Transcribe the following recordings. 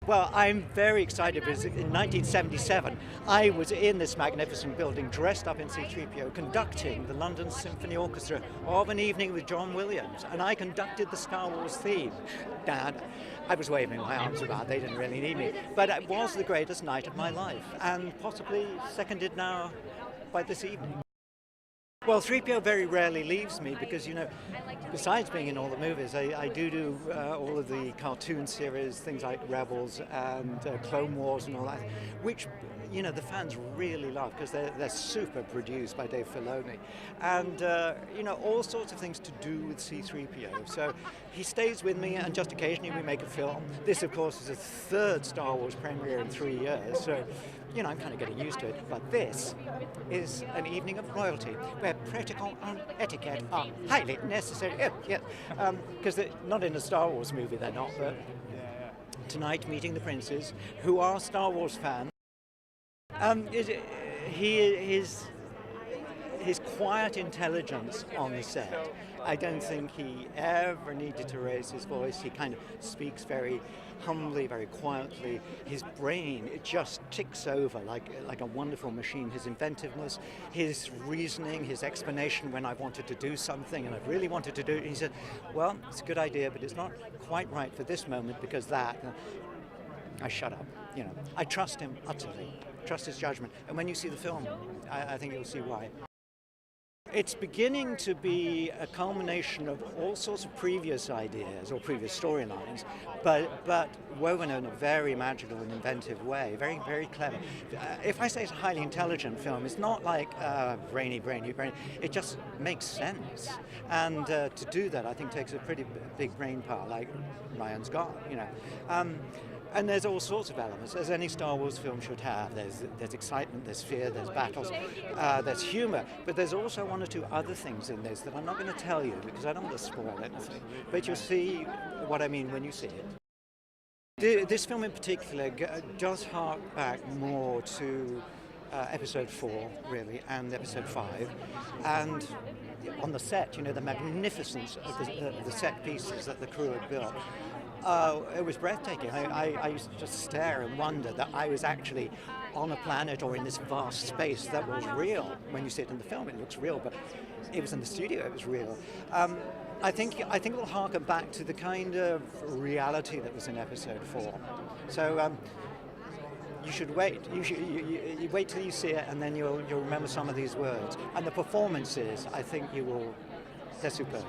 Well, I'm very excited because in 1977, I was in this magnificent building dressed up in C-3PO conducting the London Symphony Orchestra of an evening with John Williams, and I conducted the Star Wars theme. And I was waving my arms about, they didn't really need me, but it was the greatest night of my life, and possibly seconded now by this evening. Well, 3PO very rarely leaves me because, besides being in all the movies, I do all of the cartoon series, things like Rebels and Clone Wars and all that, which, the fans really love because they're super produced by Dave Filoni. And, all sorts of things to do with C-3PO. So he stays with me, and just occasionally we make a film. This, of course, is the third Star Wars premiere in 3 years, so I'm kind of getting used to it, but this is an evening of royalty where protocol and etiquette are highly necessary. Because not in a Star Wars movie they're not, but tonight meeting the princes who are Star Wars fans. His quiet intelligence on the set, I don't think he ever needed to raise his voice. He kind of speaks very humbly, very quietly. His brain, it just ticks over like a wonderful machine. His inventiveness, his reasoning, his explanation when I wanted to do something and I really wanted to do it. He said, well, it's a good idea, but it's not quite right for this moment because that. I shut up. I trust him utterly, trust his judgment. And when you see the film, I think you'll see why. It's beginning to be a culmination of all sorts of previous ideas or previous storylines, but woven in a very magical and inventive way, very, very clever. If I say it's a highly intelligent film, it's not like brainy. It just makes sense. And to do that, I think, takes a pretty big brain power, like Ryan's got, And there's all sorts of elements, as any Star Wars film should have. There's excitement, there's fear, there's battles, there's humor, but there's also one or two other things in this that I'm not going to tell you because I don't want to spoil anything. But you'll see what I mean when you see it. This film in particular does hark back more to Episode 4, really, and Episode 5. And on the set, the magnificence of the set pieces that the crew had built. It was breathtaking. I used to just stare and wonder that I was actually on a planet or in this vast space that was real. When you see it in the film, it looks real, but it was in the studio, it was real. I think it will harken back to the kind of reality that was in Episode 4. So you should wait. You wait till you see it, and then you'll remember some of these words. And the performances, I think they're superb.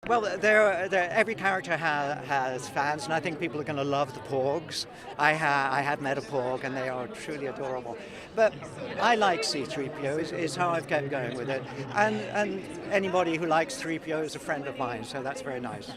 Well, every character has fans, and I think people are going to love the Porgs. I have met a Porg, and they are truly adorable. But I like C-3PO, is how I've kept going with it. And anybody who likes 3PO is a friend of mine, so that's very nice.